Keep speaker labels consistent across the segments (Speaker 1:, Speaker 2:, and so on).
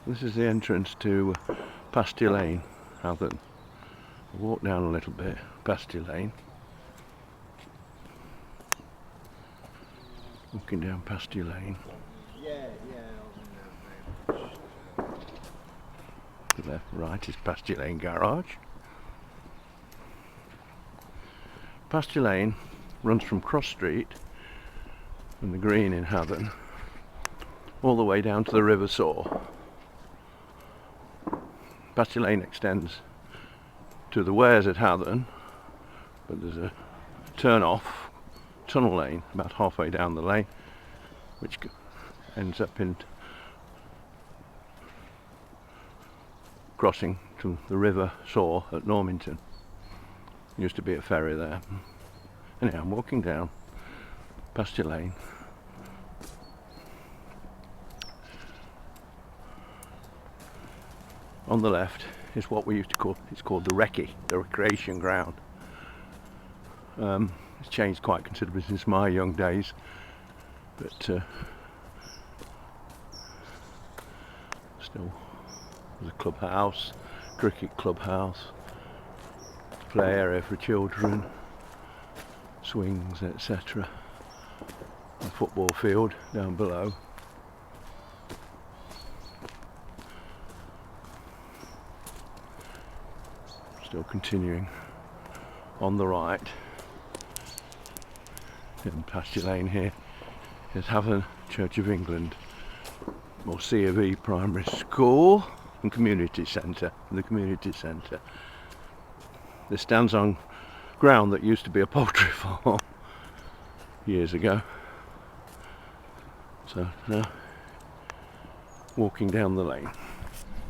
Speaker 1: This is the entrance to Pasture Lane, Hathern. I'll walk down a little bit, Pasture Lane. Walking down Pasture Lane. To the left, right is Pasture Lane Garage. Pasture Lane runs from Cross Street and the Green in Hathern all the way down to the River Soar. Pasture Lane extends to the Wares at Hathern, but there's a turn off tunnel lane about halfway down the lane which ends up in crossing to the River Soar at Normanton. Used to be a ferry there. Anyhow, I'm walking down Pasture Lane. On the left is what we used to call, it's called the recce, the recreation ground. It's changed quite considerably since my young days, but still there's a clubhouse, cricket clubhouse, play area for children, swings, etc. A football field down below. Still continuing on the right in Pasture Lane here is Hathern Church of England, or C of E Primary School and Community Centre. The Community Centre. This stands on ground that used to be a poultry farm years ago. So now walking down the lane.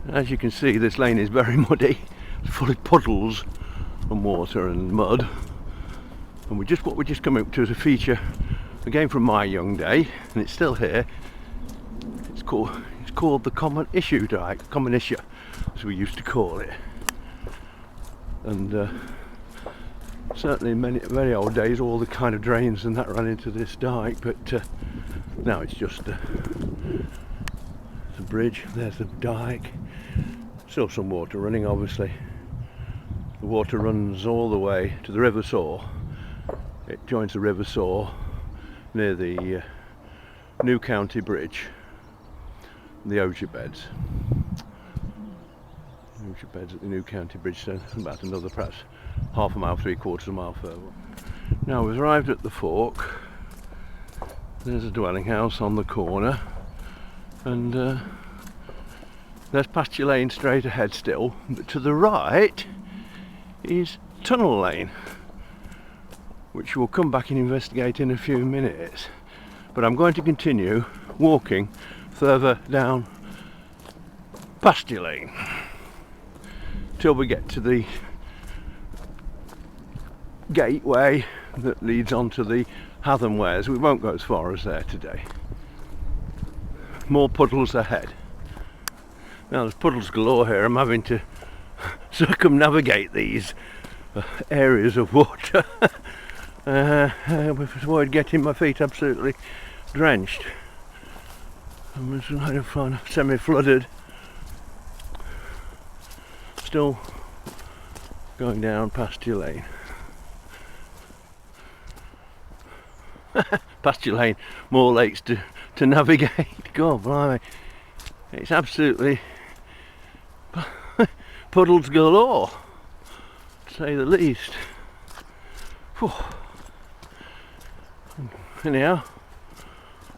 Speaker 1: As you can see, this lane is very muddy, full of puddles and water and mud. And what we're just coming up to is a feature again from my young day, and it's still here. It's called the Common Issue Dyke, Common Issue, as we used to call it. And certainly in many very old days, all the kind of drains and that ran into this dyke, but now it's just the bridge. There's the dyke. Still some water running, obviously. The water runs all the way to the River Soar. It joins the River Soar near the New County Bridge, the osier beds. Osier beds at the New County Bridge, so about another perhaps half a mile, 3/4 mile further. Now we've arrived at the fork. There's a dwelling house on the corner, and there's Pasture Lane straight ahead still, but to the right is Tunnel Lane, which we'll come back and investigate in a few minutes. But I'm going to continue walking further down Pasture Lane till we get to the gateway that leads on to the Hathern Wares. We won't go as far as there today. More puddles ahead. Now there's puddles galore here. I'm having to circumnavigate these areas of water to avoid getting my feet absolutely drenched. I'm just kind of semi-flooded. Still going down Pasture Lane. Pasture Lane, more lakes to navigate. God blimey, it's absolutely puddles galore, to say the least. Whew. Anyhow,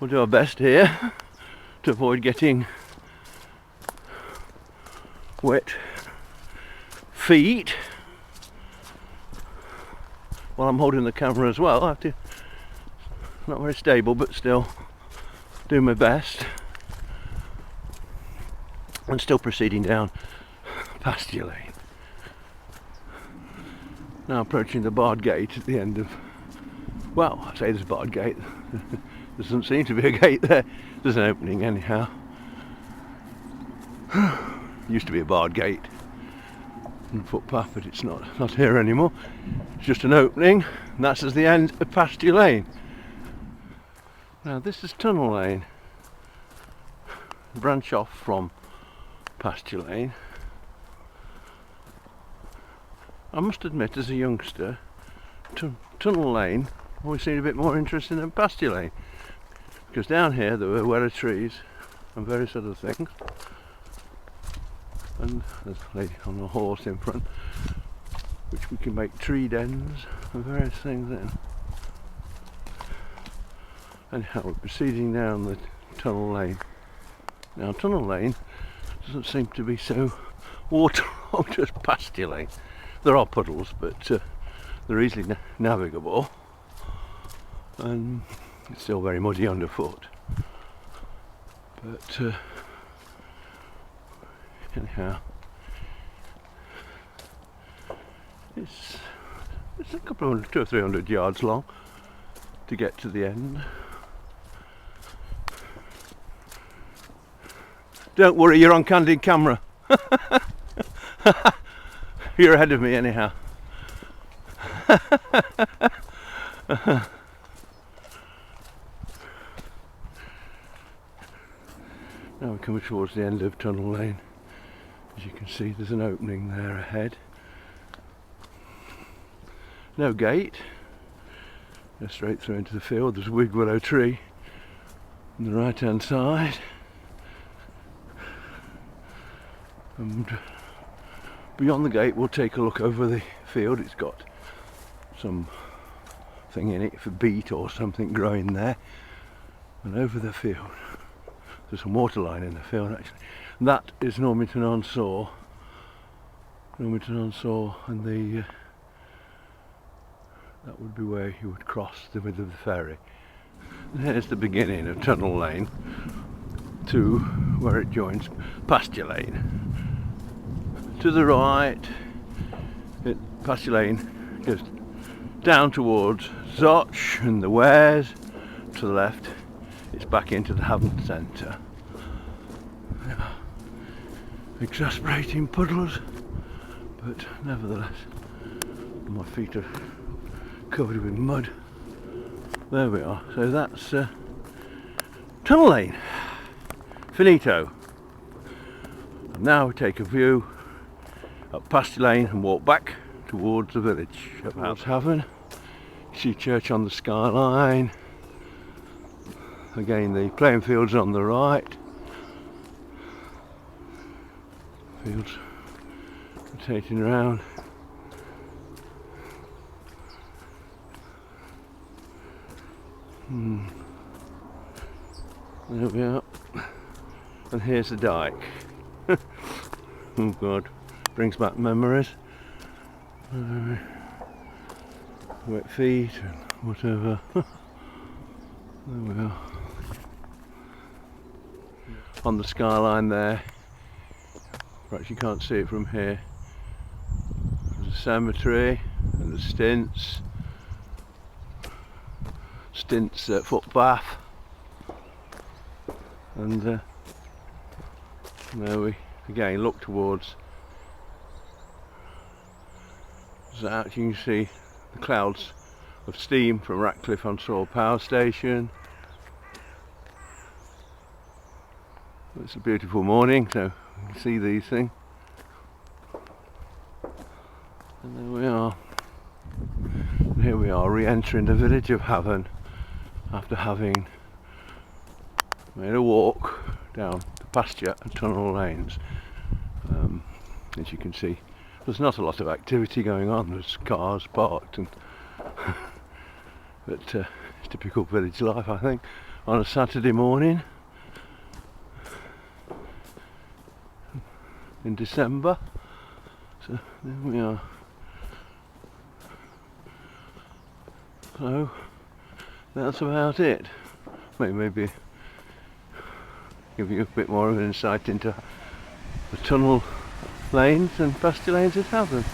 Speaker 1: we'll do our best here to avoid getting wet feet while I'm holding the camera as well. I have to, not very stable, but still do my best. And still proceeding down Pasture Lane. Now approaching the barred gate at the end of, well, I say there's a barred gate. There doesn't seem to be a gate there. There's an opening anyhow. Used to be a barred gate and footpath, but it's not here anymore. It's just an opening, and that's at the end of Pasture Lane. Now this is Tunnel Lane. Branch off from Pasture Lane. I must admit, as a youngster, Tunnel Lane always seemed a bit more interesting than Pasture Lane, because down here there were wetter trees and various other things, and there's a lady on a horse in front, which we can make tree dens and various things in. Anyhow, we're proceeding down the Tunnel Lane. Now, Tunnel Lane doesn't seem to be so waterlogged as Pasture Lane. There are puddles, but they're easily navigable, and it's still very muddy underfoot. But anyhow, it's a couple of 200 or 300 yards long to get to the end. Don't worry, you're on candid camera. You're ahead of me anyhow. Now we're coming towards the end of Tunnel Lane. As you can see, there's an opening there ahead. No gate. Go straight through into the field. There's a big willow tree on the right hand side. And beyond the gate we'll take a look over the field. It's got some thing in it for beet or something growing there. And over the field there's some water line in the field actually. And that is Normanton On Soar. Normanton On Soar, and the that would be where you would cross with the ferry. And here's the beginning of Tunnel Lane to where it joins Pasture Lane. To the right, Pasture Lane goes down towards Zouch and the Wares. To the left, it's back into the Hathern centre. Exasperating puddles, but nevertheless, my feet are covered with mud. There we are. So that's Tunnel Lane. Finito. And now we take a view up Pasture Lane and walk back towards the village of Hathern. You see church on the skyline. Again, the playing fields on the right. Fields rotating around. There we are. And here's the dyke. Oh God, brings back memories. Wet feet and whatever. There we are. On the skyline there, perhaps you can't see it from here, there's a cemetery and the Stints footbath, and there we again look towards Zouch. You can see the clouds of steam from Ratcliffe on Soar power station. It's a beautiful morning, so you can see these things. And there we are. And here we are, re-entering the village of Hathern after having made a walk down the pasture and tunnel lanes. As you can see, there's not a lot of activity going on. There's cars parked, and but it's typical village life, I think, on a Saturday morning in December. So there we are. So that's about it. Maybe give you a bit more of an insight into the tunnel lanes and pasture lanes at Hathern.